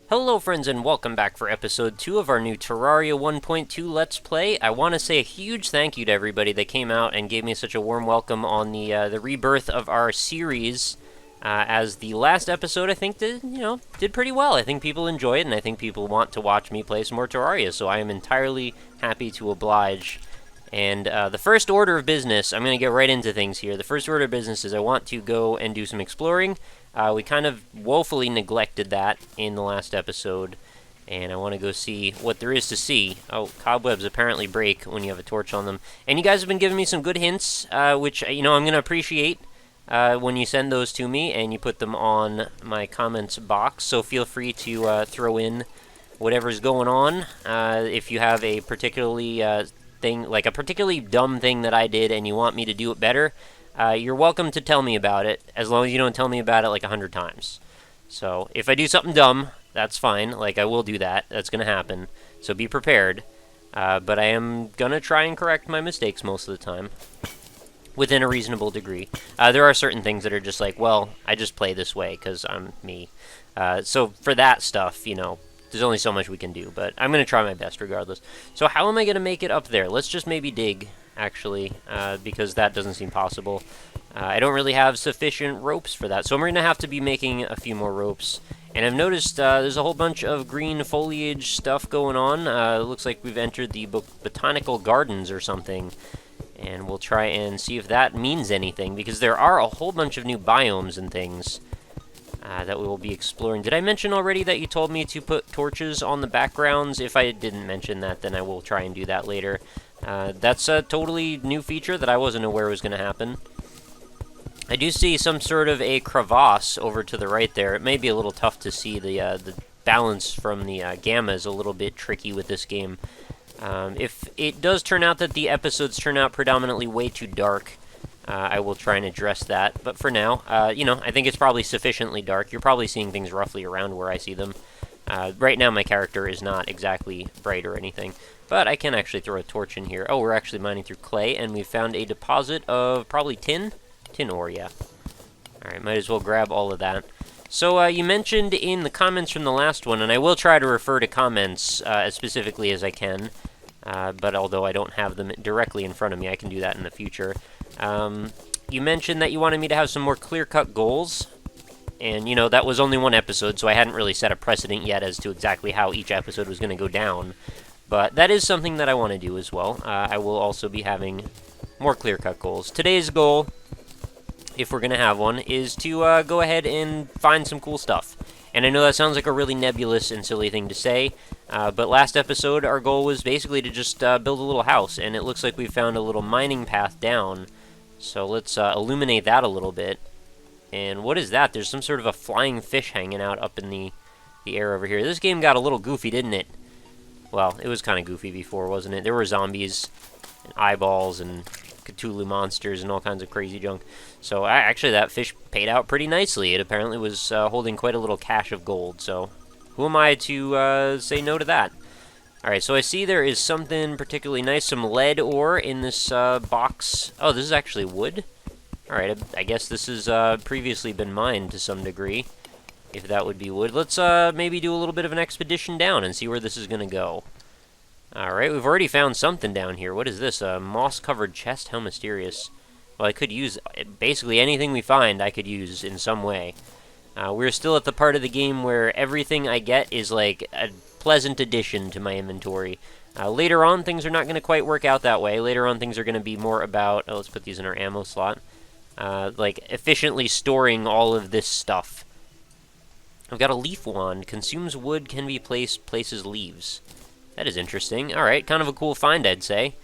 Hello friends and welcome back for episode 2 of our new Terraria 1.2 Let's Play. I want to say a huge thank you to everybody that came out and gave me such a warm welcome on the rebirth of our series. As the last episode, I think did pretty well. I think people enjoy it, and I think people want to watch me play some more Terraria. So I am entirely happy to oblige. And the first order of business, I'm going to get right into things here. The first order of business is I want to go and do some exploring. We kind of woefully neglected that in the last episode, and I want to go see what there is to see. Oh, cobwebs apparently break when you have a torch on them. And you guys have been giving me some good hints, which, I'm going to appreciate when you send those to me and you put them on my comments box. So feel free to throw in whatever's going on. If you have a particularly like a particularly dumb thing that I did and you want me to do it better, you're welcome to tell me about it, as long as you don't tell me about it like 100 times. So, if I do something dumb, that's fine. Like, I will do that. That's going to happen. So be prepared. But I am going to try and correct my mistakes most of the time, within a reasonable degree. There are certain things that are just like, well, I just play this way because I'm me. So for that stuff, there's only so much we can do. But I'm going to try my best regardless. So how am I going to make it up there? Let's just maybe dig, actually, because that doesn't seem possible. I don't really have sufficient ropes for that, so I'm going to have to be making a few more ropes. And I've noticed there's a whole bunch of green foliage stuff going on. It looks like we've entered the botanical gardens or something, and we'll try and see if that means anything, because there are a whole bunch of new biomes and things that we will be exploring. Did I mention already that you told me to put torches on the backgrounds? If I didn't mention that, then I will try and do that later. That's a totally new feature that I wasn't aware was going to happen. I do see some sort of a crevasse over to the right there. It may be a little tough to see. The balance from the gamma is a little bit tricky with this game. If it does turn out that the episodes turn out predominantly way too dark, I will try and address that. But for now, I think it's probably sufficiently dark. You're probably seeing things roughly around where I see them. Right now, my character is not exactly bright or anything. But I can actually throw a torch in here. Oh, we're actually mining through clay, and we found a deposit of probably tin? Tin ore, yeah. Alright, might as well grab all of that. So, you mentioned in the comments from the last one, and I will try to refer to comments as specifically as I can, but although I don't have them directly in front of me, I can do that in the future. You mentioned that you wanted me to have some more clear-cut goals, and, that was only one episode, so I hadn't really set a precedent yet as to exactly how each episode was going to go down. But that is something that I want to do as well. I will also be having more clear-cut goals. Today's goal, if we're going to have one, is to go ahead and find some cool stuff. And I know that sounds like a really nebulous and silly thing to say, but last episode our goal was basically to just build a little house, and it looks like we found a little mining path down. So let's illuminate that a little bit. And what is that? There's some sort of a flying fish hanging out up in the air over here. This game got a little goofy, didn't it? Well, it was kind of goofy before, wasn't it? There were zombies, and eyeballs, and Cthulhu monsters, and all kinds of crazy junk. So, actually, that fish paid out pretty nicely. It apparently was holding quite a little cache of gold, so who am I to say no to that? Alright, so I see there is something particularly nice, some lead ore in this box. Oh, this is actually wood? Alright, I guess this has previously been mined to some degree, if that would be wood. Let's maybe do a little bit of an expedition down and see where this is going to go. Alright, we've already found something down here. What is this? A moss-covered chest? How mysterious. Well, I could use basically anything we find I could use in some way. We're still at the part of the game where everything I get is like a pleasant addition to my inventory. Later on, things are not going to quite work out that way. Later on, things are going to be more about... Oh, let's put these in our ammo slot. Like, efficiently storing all of this stuff. I've got a leaf wand. Consumes wood, can be places leaves. That is interesting. Alright, kind of a cool find, I'd say.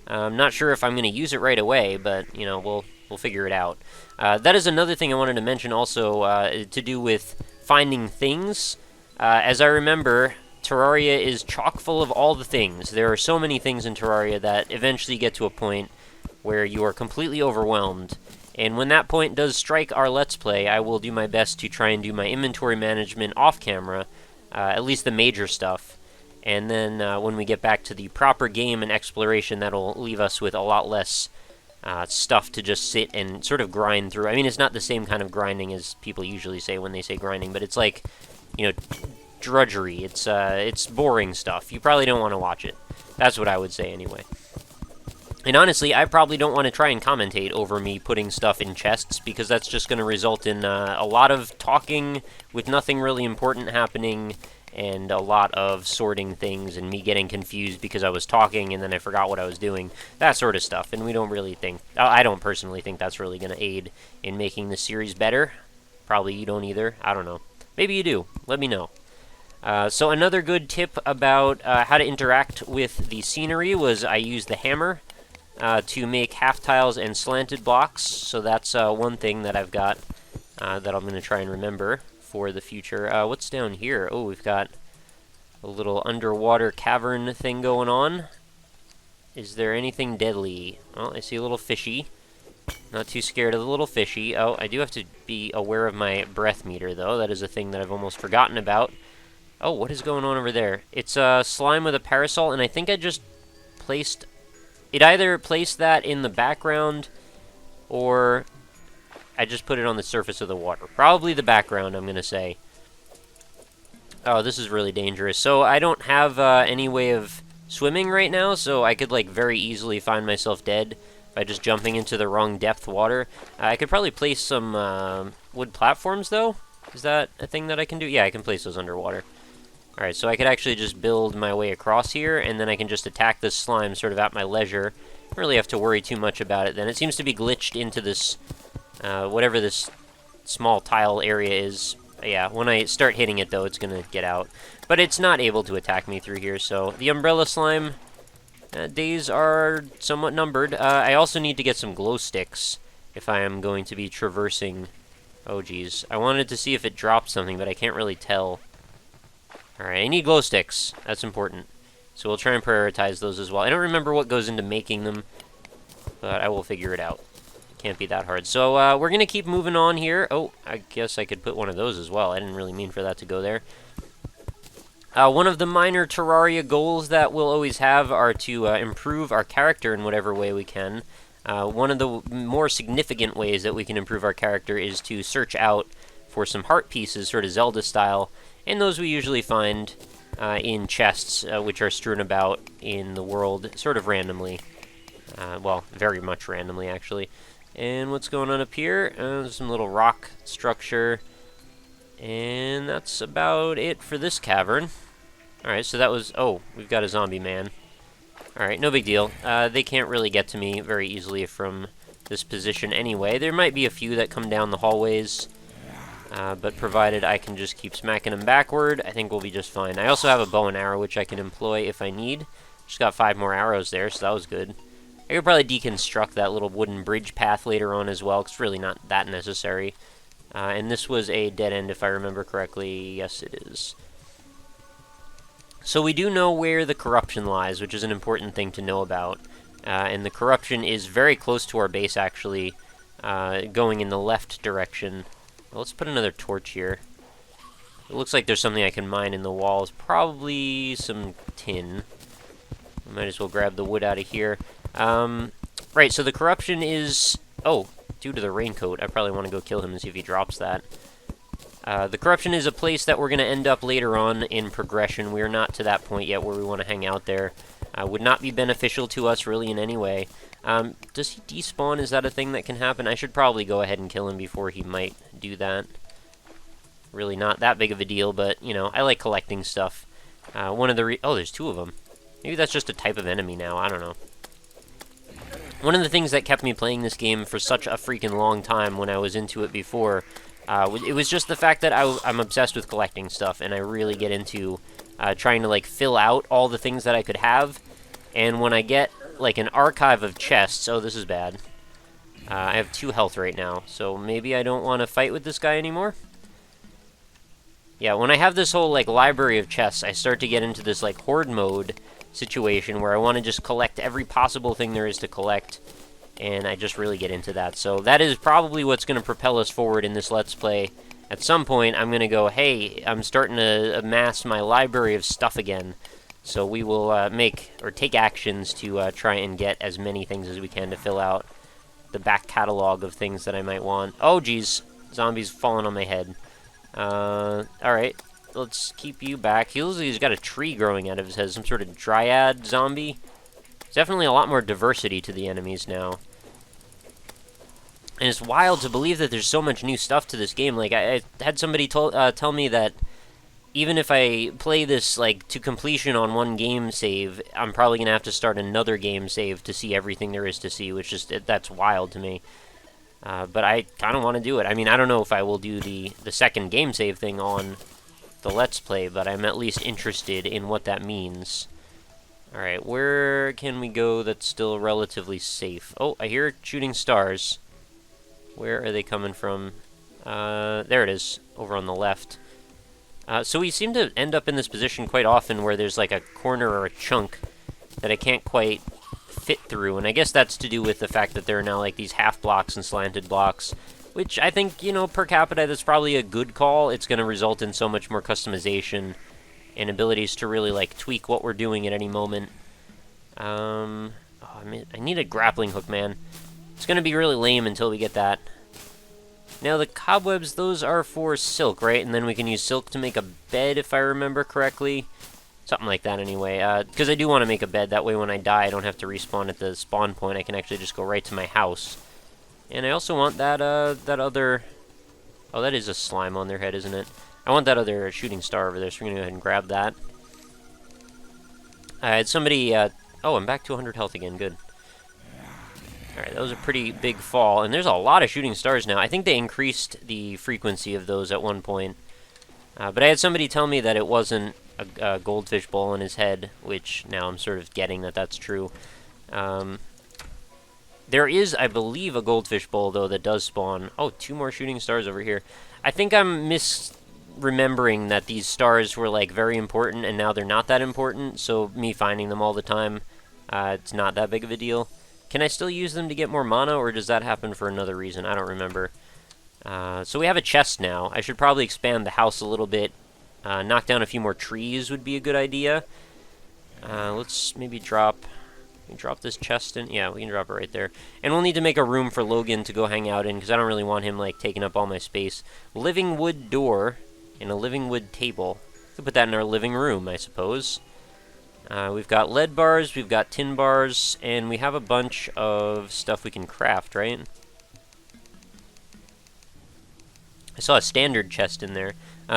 I'm not sure if I'm going to use it right away, but, we'll figure it out. That is another thing I wanted to mention also, to do with finding things. As I remember, Terraria is chock full of all the things. There are so many things in Terraria that eventually get to a point where you are completely overwhelmed. And when that point does strike our Let's Play, I will do my best to try and do my inventory management off-camera, at least the major stuff. And then when we get back to the proper game and exploration, that'll leave us with a lot less stuff to just sit and sort of grind through. I mean, it's not the same kind of grinding as people usually say when they say grinding, but it's like, drudgery. It's boring stuff. You probably don't want to watch it. That's what I would say anyway. And honestly, I probably don't want to try and commentate over me putting stuff in chests, because that's just going to result in a lot of talking with nothing really important happening, and a lot of sorting things, and me getting confused because I was talking and then I forgot what I was doing. That sort of stuff, and we don't really think... I don't personally think that's really going to aid in making the series better. Probably you don't either. I don't know. Maybe you do. Let me know. So another good tip about how to interact with the scenery was I used the hammer to make half tiles and slanted blocks. So that's one thing that I've got that I'm going to try and remember for the future. What's down here? Oh, we've got a little underwater cavern thing going on. Is there anything deadly? Well, I see a little fishy. Not too scared of the little fishy. Oh, I do have to be aware of my breath meter, though. That is a thing that I've almost forgotten about. Oh, what is going on over there? It's a slime with a parasol, and I think I just placed... It either placed that in the background, or I just put it on the surface of the water. Probably the background, I'm going to say. Oh, this is really dangerous. So I don't have any way of swimming right now, so I could, like, very easily find myself dead by just jumping into the wrong depth water. I could probably place some wood platforms, though. Is that a thing that I can do? Yeah, I can place those underwater. Alright, so I could actually just build my way across here, and then I can just attack this slime sort of at my leisure. Don't really have to worry too much about it then. It seems to be glitched into this, whatever this small tile area is. Yeah, when I start hitting it, though, it's going to get out. But it's not able to attack me through here, so the umbrella slime days are somewhat numbered. I also need to get some glow sticks if I am going to be traversing. Oh, geez. I wanted to see if it dropped something, but I can't really tell. Alright, I need glow sticks. That's important. So we'll try and prioritize those as well. I don't remember what goes into making them, but I will figure it out. It can't be that hard. So we're going to keep moving on here. Oh, I guess I could put one of those as well. I didn't really mean for that to go there. One of the minor Terraria goals that we'll always have are to improve our character in whatever way we can. One of the more significant ways that we can improve our character is to search out for some heart pieces, sort of Zelda style, and those we usually find in chests, which are strewn about in the world, sort of randomly. Well, very much randomly, actually. And what's going on up here? There's some little rock structure. And that's about it for this cavern. Alright, so that was... Oh, we've got a zombie man. Alright, no big deal. They can't really get to me very easily from this position anyway. There might be a few that come down the hallways. But provided I can just keep smacking them backward, I think we'll be just fine. I also have a bow and arrow, which I can employ if I need. Just got 5 more arrows there, so that was good. I could probably deconstruct that little wooden bridge path later on as well, 'cause it's really not that necessary. And this was a dead end, if I remember correctly. Yes, it is. So we do know where the corruption lies, which is an important thing to know about. And the corruption is very close to our base, actually, going in the left direction. Let's put another torch here. It looks like there's something I can mine in the walls. Probably some tin. I might as well grab the wood out of here. Right, so the corruption is... Oh, due to the raincoat. I probably want to go kill him and see if he drops that. The corruption is a place that we're going to end up later on in progression. We are not to that point yet where we want to hang out there. Would not be beneficial to us really in any way. Does he despawn? Is that a thing that can happen? I should probably go ahead and kill him before he might do that. Really not that big of a deal, but, you know, I like collecting stuff. One of the oh, there's 2 of them. Maybe that's just a type of enemy now, I don't know. One of the things that kept me playing this game for such a freaking long time when I was into it before, it was just the fact that I'm obsessed with collecting stuff, and I really get into trying to, like, fill out all the things that I could have. And when I get, like, an archive of chests... Oh, this is bad. I have 2 health right now, so maybe I don't want to fight with this guy anymore? Yeah, when I have this whole, like, library of chests, I start to get into this, like, horde mode situation where I want to just collect every possible thing there is to collect, and I just really get into that. So that is probably what's going to propel us forward in this Let's Play. At some point, I'm going to go, hey, I'm starting to amass my library of stuff again. So we will take actions to try and get as many things as we can to fill out the back catalog of things that I might want. Oh, geez. Zombies falling on my head. Alright. let's keep you back. He looks like he's got a tree growing out of his head, some sort of dryad zombie. There's definitely a lot more diversity to the enemies now. And it's wild to believe that there's so much new stuff to this game. Like, I had somebody tell me that even if I play this, like, to completion on one game save, I'm probably going to have to start another game save to see everything there is to see, which is, that's wild to me. But I kind of want to do it. I mean, I don't know if I will do the second game save thing on the Let's Play, but I'm at least interested in what that means. Alright, where can we go that's still relatively safe? Oh, I hear shooting stars. Where are they coming from? There it is, over on the left. So we seem to end up in this position quite often where there's like a corner or a chunk that I can't quite fit through, and I guess that's to do with the fact that there are now like these half blocks and slanted blocks, which I think, you know, per capita, that's probably a good call. It's going to result in so much more customization and abilities to really like tweak what we're doing at any moment. Oh, I need a grappling hook, man. It's going to be really lame until we get that. Now, the cobwebs, those are for silk, right? And then we can use silk to make a bed, if I remember correctly. Something like that, anyway. Because I do want to make a bed. That way, when I die, I don't have to respawn at the spawn point. I can actually just go right to my house. And I also want that, that other... Oh, that is a slime on their head, isn't it? I want that other shooting star over there, so we're going to go ahead and grab that. I had somebody... Oh, I'm back to 100 health again. Good. Alright, that was a pretty big fall, and there's a lot of shooting stars now. I think they increased the frequency of those at one point. But I had somebody tell me that it wasn't a goldfish bowl in his head, which now I'm sort of getting that that's true. There is, I believe, a goldfish bowl, though, that does spawn. Oh, 2 more shooting stars over here. I think I'm misremembering that these stars were, like, very important, and now they're not that important, so me finding them all the time, it's not that big of a deal. Can I still use them to get more mana, or does that happen for another reason? I don't remember. So we have a chest now. I should probably expand the house a little bit. Knock down a few more trees would be a good idea. Let's maybe drop this chest in. Yeah, we can drop it right there. And we'll need to make a room for Logan to go hang out in, because I don't really want him, like, taking up all my space. Living wood door and a living wood table. We could put that in our living room, I suppose. We've got lead bars, we've got tin bars, and we have a bunch of stuff we can craft, right? I saw a standard chest in there.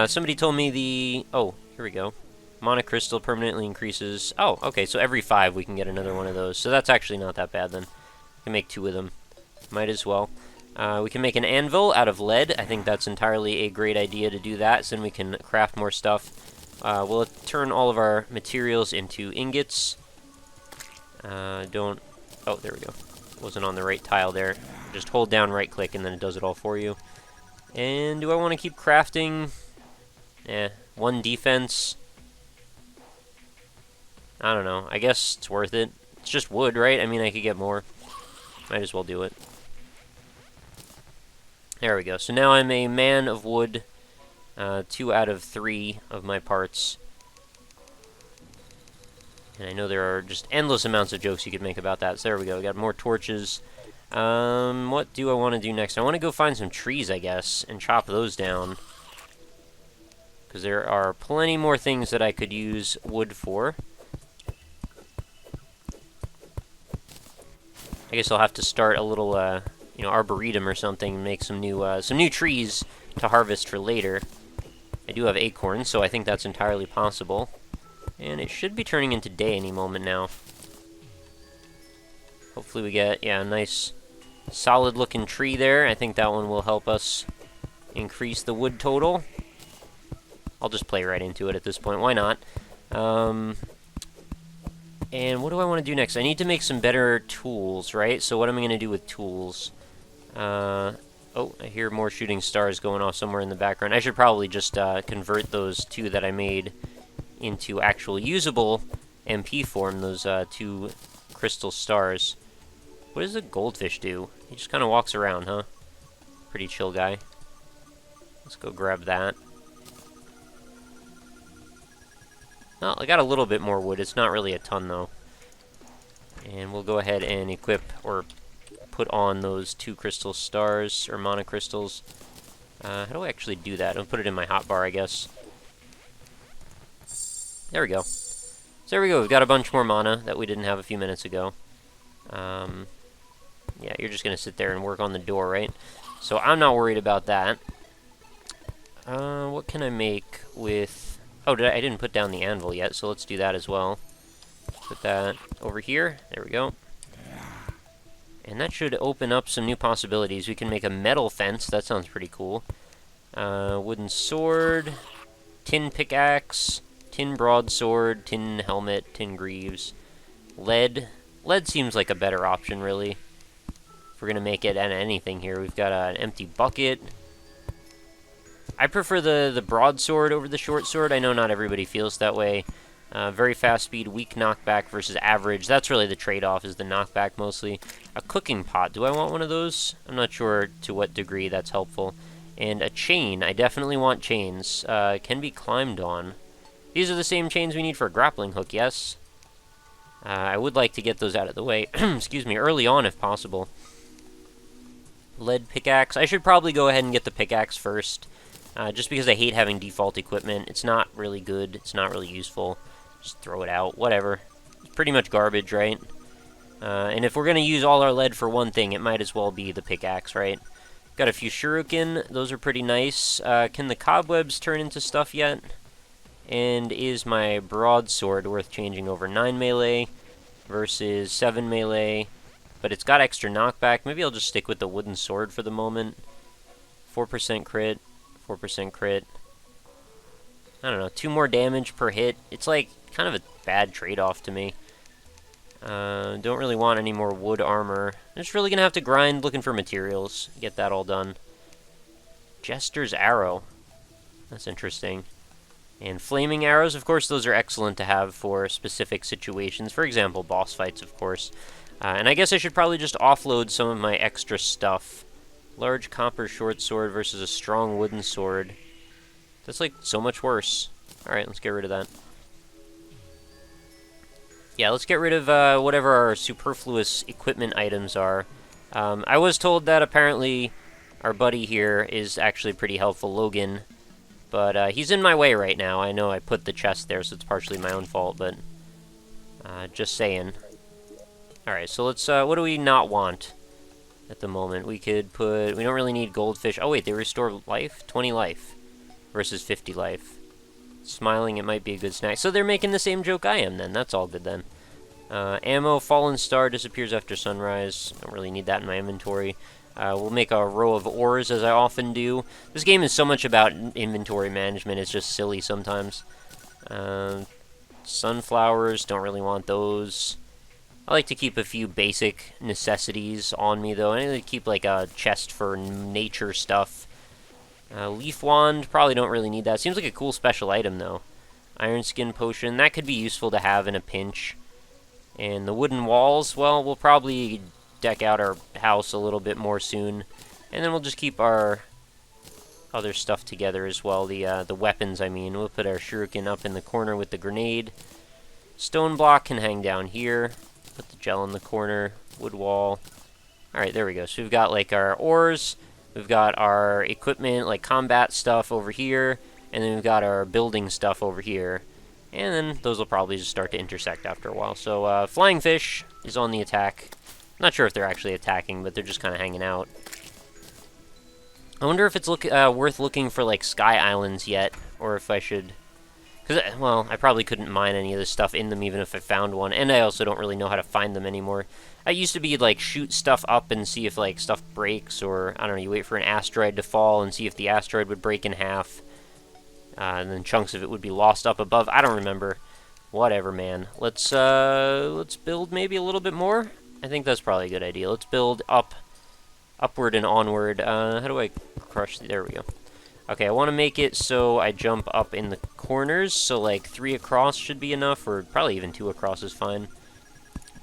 Somebody told me the... Oh, here we go. Mana crystal permanently increases... Oh, okay, so every 5 we can get another one of those. So that's actually not that bad, then. We can make 2 of them. Might as well. We can make an anvil out of lead. I think that's entirely a great idea to do that, so then we can craft more stuff. We'll turn all of our materials into ingots. Oh, there we go. Wasn't on the right tile there. Just hold down right click and then it does it all for you. And do I want to keep crafting? 1 defense. I don't know. I guess it's worth it. It's just wood, right? I mean, I could get more. Might as well do it. There we go. So now I'm a man of wood. 2 out of 3 of my parts. And I know there are just endless amounts of jokes you could make about that. So there we go. We got more torches. What do I want to do next? I want to go find some trees, I guess, and chop those down. Because there are plenty more things that I could use wood for. I guess I'll have to start a little, you know, arboretum or something, and make some new trees to harvest for later. I do have acorns, so I think that's entirely possible. And it should be turning into day any moment now. Hopefully we get, yeah, a nice solid-looking tree there. I think that one will help us increase the wood total. I'll just play right into it at this point. Why not? And what do I want to do next? I need to make some better tools, right? So what am I going to do with tools? Oh, I hear more shooting stars going off somewhere in the background. I should probably just convert those 2 that I made into actual usable MP form, those 2 crystal stars. What does a goldfish do? He just kind of walks around, huh? Pretty chill guy. Let's go grab that. Oh, I got a little bit more wood. It's not really a ton, though. And we'll go ahead and equip, or put on those 2 crystal stars, or mana crystals. How do I actually do that? I'll put it in my hotbar, I guess. There we go. So there we go. We've got a bunch more mana that we didn't have a few minutes ago. Yeah, you're just going to sit there and work on the door, right? So I'm not worried about that. What can I make with... Oh, I didn't put down the anvil yet, so let's do that as well. Put that over here. There we go. And that should open up some new possibilities. We can make a metal fence. That sounds pretty cool. Wooden sword, tin pickaxe, tin broadsword, tin helmet, tin greaves, lead. Lead seems like a better option, really. If we're going to make it anything here, we've got an empty bucket. I prefer the broadsword over the short sword. I know not everybody feels that way. Very fast speed, weak knockback versus average. That's really the trade-off, is the knockback mostly. A cooking pot. Do I want one of those? I'm not sure to what degree that's helpful. And a chain. I definitely want chains. Can be climbed on. These are the same chains we need for a grappling hook, yes? I would like to get those out of the way, excuse me, early on if possible. Lead pickaxe. I should probably go ahead and get the pickaxe first. Just because I hate having default equipment. It's not really good. It's not really useful. Just throw it out. Whatever. It's pretty much garbage, right? And if we're going to use all our lead for one thing, it might as well be the pickaxe, right? Got a few shuriken. Those are pretty nice. Can the cobwebs turn into stuff yet? And is my broadsword worth changing over 9 melee versus 7 melee? But it's got extra knockback. Maybe I'll just stick with the wooden sword for the moment. 4% crit. 4% crit. I don't know, 2 more damage per hit. It's like kind of a bad trade-off to me. Don't really want any more wood armor. I'm just really gonna have to grind looking for materials. Get that all done. Jester's arrow. That's interesting. And flaming arrows, of course, those are excellent to have for specific situations. For example, boss fights, of course. And I guess I should probably just offload some of my extra stuff. Large copper short sword versus a strong wooden sword. That's like so much worse. Alright, let's get rid of that. Yeah, let's get rid of whatever our superfluous equipment items are. I was told that apparently our buddy here is actually pretty helpful, Logan. But he's in my way right now. I know I put the chest there, so it's partially my own fault, but just saying. Alright, so let's, what do we not want at the moment? We could put, we don't really need goldfish. Oh wait, they restore life? 20 life versus 50 life. Smiling, it might be a good snack. So they're making the same joke I am then. That's all good then. Ammo, fallen star disappears after sunrise. Don't really need that in my inventory. We'll make a row of ores, as I often do. This game is so much about inventory management, it's just silly sometimes. Sunflowers, don't really want those. I like to keep a few basic necessities on me, though. I like to keep, like, a chest for nature stuff. Leaf wand, probably don't really need that. Seems like a cool special item, though. Iron skin potion, that could be useful to have in a pinch. And the wooden walls, well, we'll probably deck out our house a little bit more soon. And then we'll just keep our other stuff together as well. The weapons, I mean. We'll put our shuriken up in the corner with the grenade. Stone block can hang down here. Put the gel in the corner. Wood wall. Alright, there we go. So we've got, like, our ores. We've got our equipment, like combat stuff over here. And then we've got our building stuff over here. And then those will probably just start to intersect after a while. So, flying fish is on the attack. Not sure if they're actually attacking, but they're just kind of hanging out. I wonder if it's worth looking for, like, sky islands yet. Or if I should... Because, well, I probably couldn't mine any of this stuff in them even if I found one. And I also don't really know how to find them anymore. I used to be, like, shoot stuff up and see if, like, stuff breaks. Or, I don't know, you wait for an asteroid to fall and see if the asteroid would break in half. And then chunks of it would be lost up above. I don't remember. Whatever, man. Let's build maybe a little bit more. I think that's probably a good idea. Let's build upward and onward. How do I crush? There we go. Okay, I want to make it so I jump up in the corners. So, like, 3 across should be enough, or probably even 2 across is fine.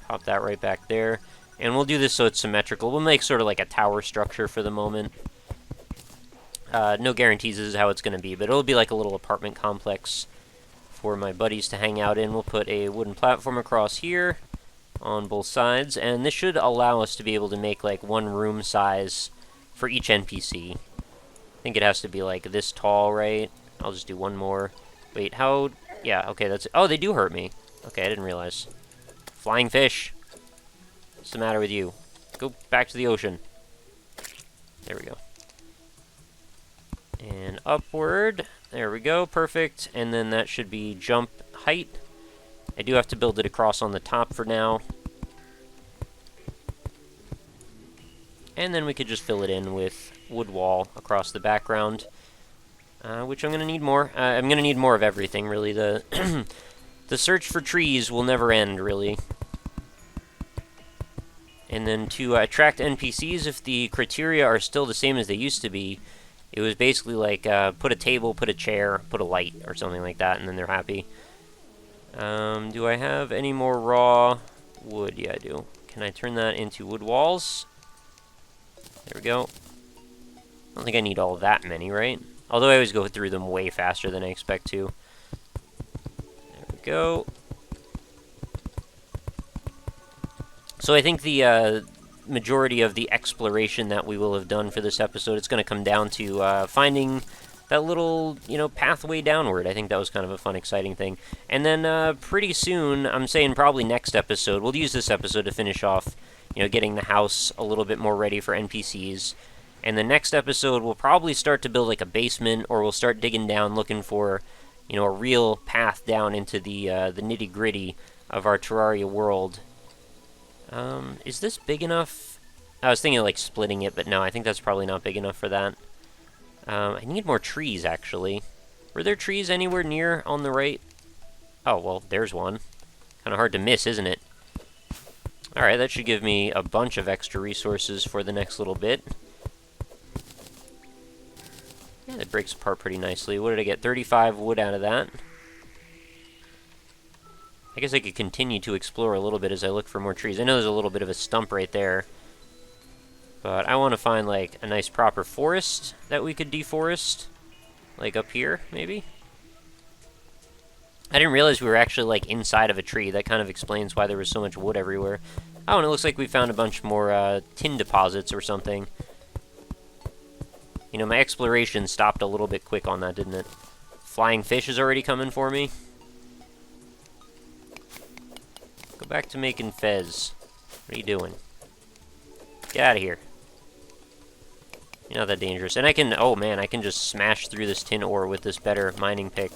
Pop that right back there. And we'll do this so it's symmetrical. We'll make sort of like a tower structure for the moment. No guarantees this is how it's going to be, but it'll be like a little apartment complex for my buddies to hang out in. We'll put a wooden platform across here on both sides, and this should allow us to be able to make like one room size for each NPC. I think it has to be like this tall, right? I'll just do one more. Wait, how Yeah, okay, that's... Oh, they do hurt me. Okay, I didn't realize. Flying fish. What's the matter with you? Go back to the ocean. There we go. And upward. There we go, perfect. And then that should be jump height. I do have to build it across on the top for now. And then we could just fill it in with wood wall across the background, which I'm going to need more. I'm going to need more of everything, really. The the search for trees will never end, really. And then to attract NPCs, if the criteria are still the same as they used to be, it was basically like put a table, put a chair, put a light, or something like that, and then they're happy. Do I have any more raw wood? Yeah, I do. Can I turn that into wood walls? There we go. I don't think I need all that many, right? Although I always go through them way faster than I expect to. There we go. So I think the majority of the exploration that we will have done for this episode, it's going to come down to finding that little, pathway downward. I think that was kind of a fun, exciting thing. And then pretty soon, I'm saying probably next episode, we'll use this episode to finish off, getting the house a little bit more ready for NPCs. And the next episode, we'll probably start to build like a basement, or we'll start digging down looking for, a real path down into the nitty-gritty of our Terraria world. Is this big enough? I was thinking of, like, splitting it, but no, I think that's probably not big enough for that. I need more trees, actually. Were there trees anywhere near on the right? Oh, well, there's one. Kind of hard to miss, isn't it? Alright, that should give me a bunch of extra resources for the next little bit. Yeah, that breaks apart pretty nicely. What did I get? 35 wood out of that. I guess I could continue to explore a little bit as I look for more trees. I know there's a little bit of a stump right there. But I want to find, like, a nice proper forest that we could deforest. Like, up here, maybe? I didn't realize we were actually, like, inside of a tree. That kind of explains why there was so much wood everywhere. Oh, and it looks like we found a bunch more tin deposits or something. My exploration stopped a little bit quick on that, didn't it? Flying fish is already coming for me. Go back to making fez. What are you doing? Get out of here. You're not that dangerous. And I can, oh man, I can just smash through this tin ore with this better mining pick.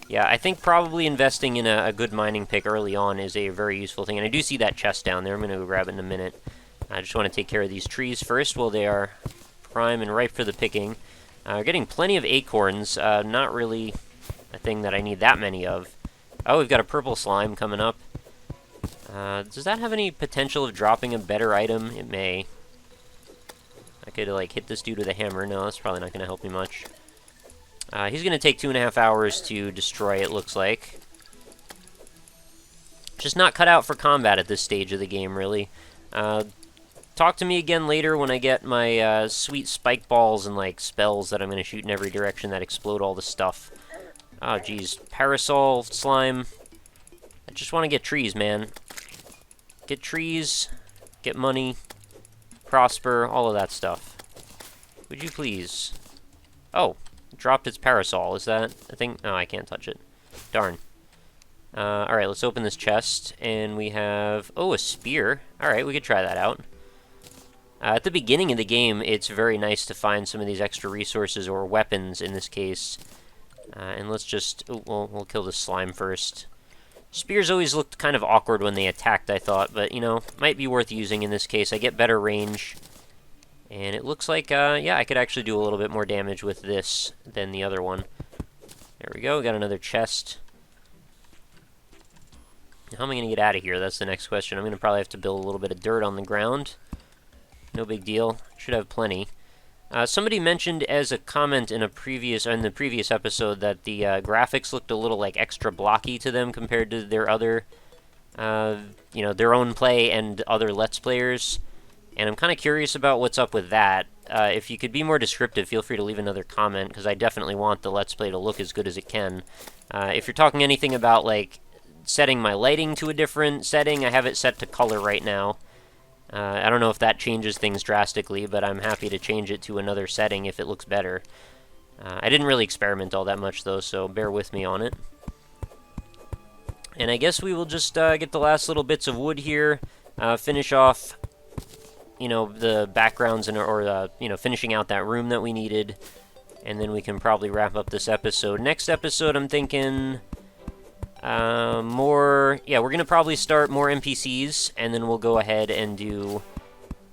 Yeah, I think probably investing in a good mining pick early on is a very useful thing. And I do see that chest down there. I'm going to go grab it in a minute. I just want to take care of these trees first while they are prime and ripe for the picking. We're getting plenty of acorns. Not really a thing that I need that many of. Oh, we've got a purple slime coming up. Does that have any potential of dropping a better item? It may. I could, like, hit this dude with a hammer. No, that's probably not going to help me much. He's going to take 2.5 hours to destroy, it looks like. Just not cut out for combat at this stage of the game, really. Talk to me again later when I get my sweet spike balls and, like, spells that I'm going to shoot in every direction that explode all the stuff. Oh, geez. Parasol, slime. I just want to get trees, man. Get trees, get money, prosper, all of that stuff. Would you please? Oh, it dropped its parasol. Is that a thing? No, I can't touch it. Darn. Alright, let's open this chest, and we have... Oh, a spear. Alright, we could try that out. At the beginning of the game, it's very nice to find some of these extra resources, or weapons in this case. And let's just... Oh, we'll kill this slime first. Spears always looked kind of awkward when they attacked, I thought, but, might be worth using in this case. I get better range. And it looks like, yeah, I could actually do a little bit more damage with this than the other one. There we go, we got another chest. How am I going to get out of here? That's the next question. I'm going to probably have to build a little bit of dirt on the ground. No big deal. Should have plenty. Somebody mentioned as a comment in the previous episode that the graphics looked a little like extra blocky to them compared to their other, their own play and other Let's Players. And I'm kind of curious about what's up with that. If you could be more descriptive, feel free to leave another comment, because I definitely want the Let's Play to look as good as it can. If you're talking anything about, like, setting my lighting to a different setting, I have it set to color right now. I don't know if that changes things drastically, but I'm happy to change it to another setting if it looks better. I didn't really experiment all that much, though, so bear with me on it. And I guess we will just get the last little bits of wood here, finish off, you know, the backgrounds or you know, finishing out that room that we needed, and then we can probably wrap up this episode. Next episode, I'm thinking more. Yeah, we're gonna probably start more NPCs, and then we'll go ahead and do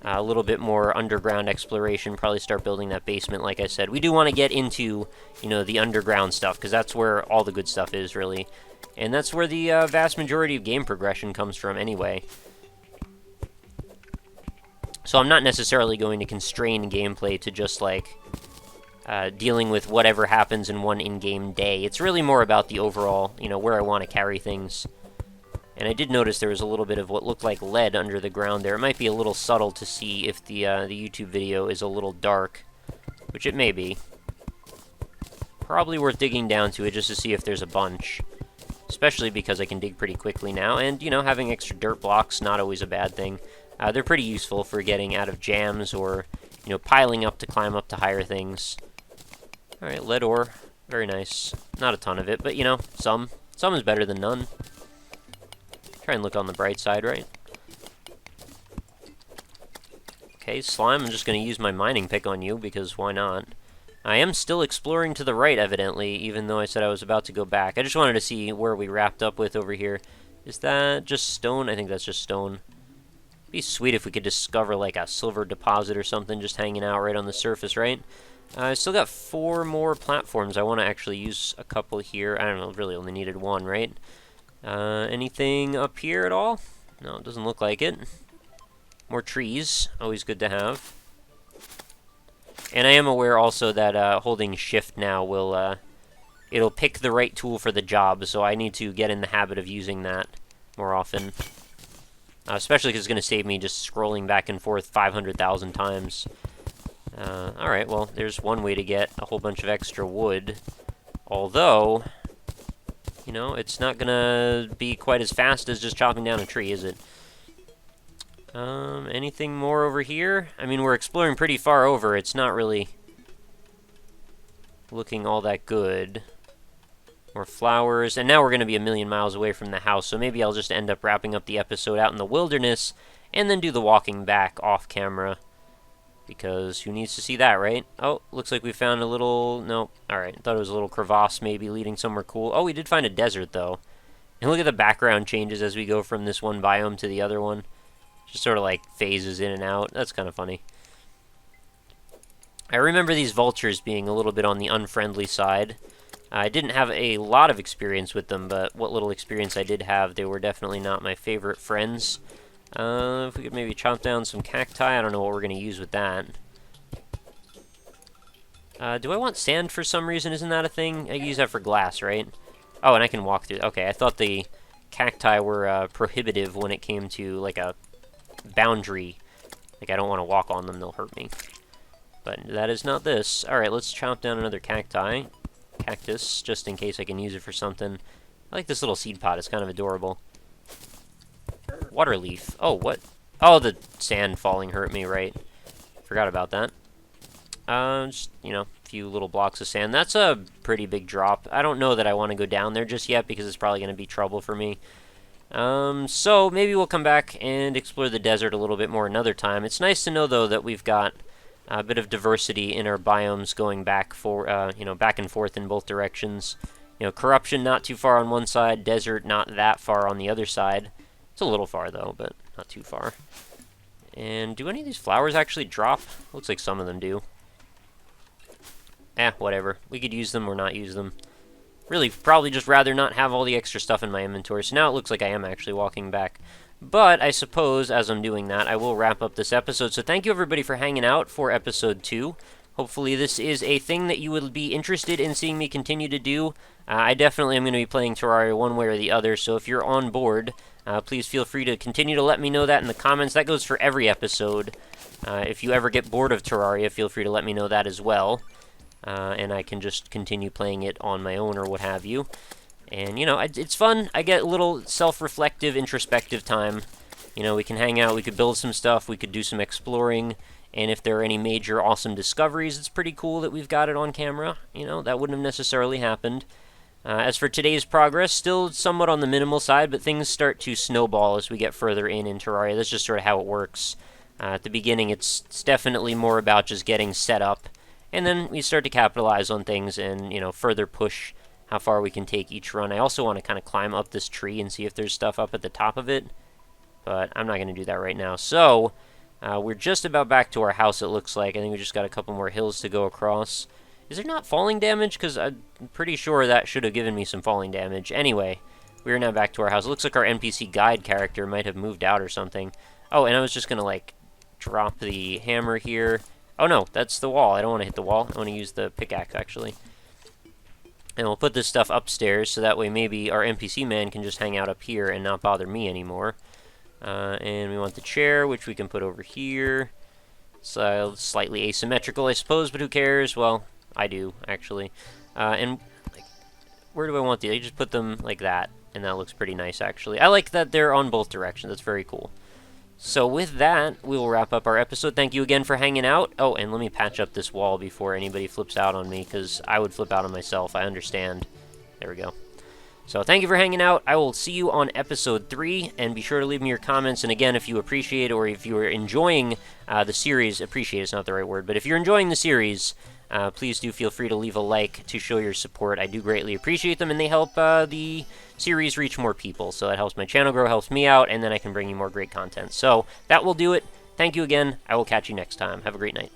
a little bit more underground exploration. Probably start building that basement, like I said. We do want to get into, you know, the underground stuff, because that's where all the good stuff is, really. And that's where the vast majority of game progression comes from anyway. So I'm not necessarily going to constrain gameplay to just, like, dealing with whatever happens in one in-game day. It's really more about the overall, you know, where I want to carry things. And I did notice there was a little bit of what looked like lead under the ground there. It might be a little subtle to see if the YouTube video is a little dark, which it may be. Probably worth digging down to it just to see if there's a bunch. Especially because I can dig pretty quickly now, and, you know, having extra dirt blocks, not always a bad thing. They're pretty useful for getting out of jams or, you know, piling up to climb up to higher things. Alright, lead ore. Very nice. Not a ton of it, but, you know, some. Some is better than none. Try and look on the bright side, right? Okay, slime, I'm just going to use my mining pick on you, because why not? I am still exploring to the right, evidently, even though I said I was about to go back. I just wanted to see where we wrapped up with over here. Is that just stone? I think that's just stone. It'd be sweet if we could discover, like, a silver deposit or something just hanging out right on the surface, right? I still got 4 more platforms. I want to actually use a couple here. I don't know, really only needed 1, right? Anything up here at all? No, it doesn't look like it. More trees. Always good to have. And I am aware also that holding shift now will, it'll pick the right tool for the job, so I need to get in the habit of using that more often. Especially because it's going to save me just scrolling back and forth 500,000 times. Alright, well, there's one way to get a whole bunch of extra wood. Although, you know, it's not going to be quite as fast as just chopping down a tree, is it? Anything more over here? I mean, we're exploring pretty far over. It's not really looking all that good. More flowers. And now we're going to be a million miles away from the house, so maybe I'll just end up wrapping up the episode out in the wilderness and then do the walking back off camera. Because who needs to see that, right? Oh, looks like we found a little... Nope. Alright, thought it was a little crevasse maybe leading somewhere cool. Oh, we did find a desert, though. And look at the background changes as we go from this one biome to the other one. Just sort of like phases in and out. That's kind of funny. I remember these vultures being a little bit on the unfriendly side. I didn't have a lot of experience with them, but what little experience I did have, they were definitely not my favorite friends. If we could maybe chop down some cacti, I don't know what we're going to use with that. Do I want sand for some reason? Isn't that a thing? I use that for glass, right? Oh, and I can walk through. Okay, I thought the cacti were prohibitive when it came to, like, a boundary. Like, I don't want to walk on them, they'll hurt me. But that is not this. Alright, let's chop down another cactus, just in case I can use it for something. I like this little seed pot, it's kind of adorable. Water leaf. Oh, what? Oh, the sand falling hurt me, right. Forgot about that. Just, you know, a few little blocks of sand. That's a pretty big drop. I don't know that I want to go down there just yet, because it's probably going to be trouble for me. So maybe we'll come back and explore the desert a little bit more another time. It's nice to know, though, that we've got a bit of diversity in our biomes going back you know, back and forth in both directions. You know, corruption not too far on one side, desert not that far on the other side. It's a little far, though, but not too far. And do any of these flowers actually drop? Looks like some of them do. Whatever. We could use them or not use them. Really, probably just rather not have all the extra stuff in my inventory. So now it looks like I am actually walking back. But I suppose, as I'm doing that, I will wrap up this episode. So thank you, everybody, for hanging out for episode 2. Hopefully this is a thing that you would be interested in seeing me continue to do. I definitely am going to be playing Terraria one way or the other, so if you're on board, please feel free to continue to let me know that in the comments. That goes for every episode. If you ever get bored of Terraria, feel free to let me know that as well. And I can just continue playing it on my own or what have you. And, you know, it's fun. I get a little self-reflective, introspective time. You know, we can hang out, we could build some stuff, we could do some exploring, And if there are any major awesome discoveries, it's pretty cool that we've got it on camera. You know, that wouldn't have necessarily happened. As for today's progress, still somewhat on the minimal side, but things start to snowball as we get further in Terraria. That's just sort of how it works. At the beginning, it's definitely more about just getting set up, and then we start to capitalize on things and, you know, further push how far we can take each run. I also want to kind of climb up this tree and see if there's stuff up at the top of it, but I'm not going to do that right now. So, we're just about back to our house, it looks like. I think we just got a couple more hills to go across. Is there not falling damage? Because I'm pretty sure that should have given me some falling damage. Anyway, we are now back to our house. It looks like our NPC guide character might have moved out or something. Oh, and I was just going to, like, drop the hammer here. Oh, no, that's the wall. I don't want to hit the wall. I want to use the pickaxe, actually. And we'll put this stuff upstairs, so that way maybe our NPC man can just hang out up here and not bother me anymore. And we want the chair, which we can put over here. So slightly asymmetrical, I suppose, but who cares? Well, I do, actually. And like, where do I want these? I just put them like that, and that looks pretty nice, actually. I like that they're on both directions. That's very cool. So with that, we will wrap up our episode. Thank you again for hanging out. Oh, and let me patch up this wall before anybody flips out on me, because I would flip out on myself. I understand. There we go. So thank you for hanging out. I will see you on episode 3, and be sure to leave me your comments. And again, if you appreciate or if you are enjoying the series, appreciate is not the right word, but if you're enjoying the series, please do feel free to leave a like to show your support. I do greatly appreciate them, and they help the series reach more people. So that helps my channel grow, helps me out, and then I can bring you more great content. So that will do it. Thank you again. I will catch you next time. Have a great night.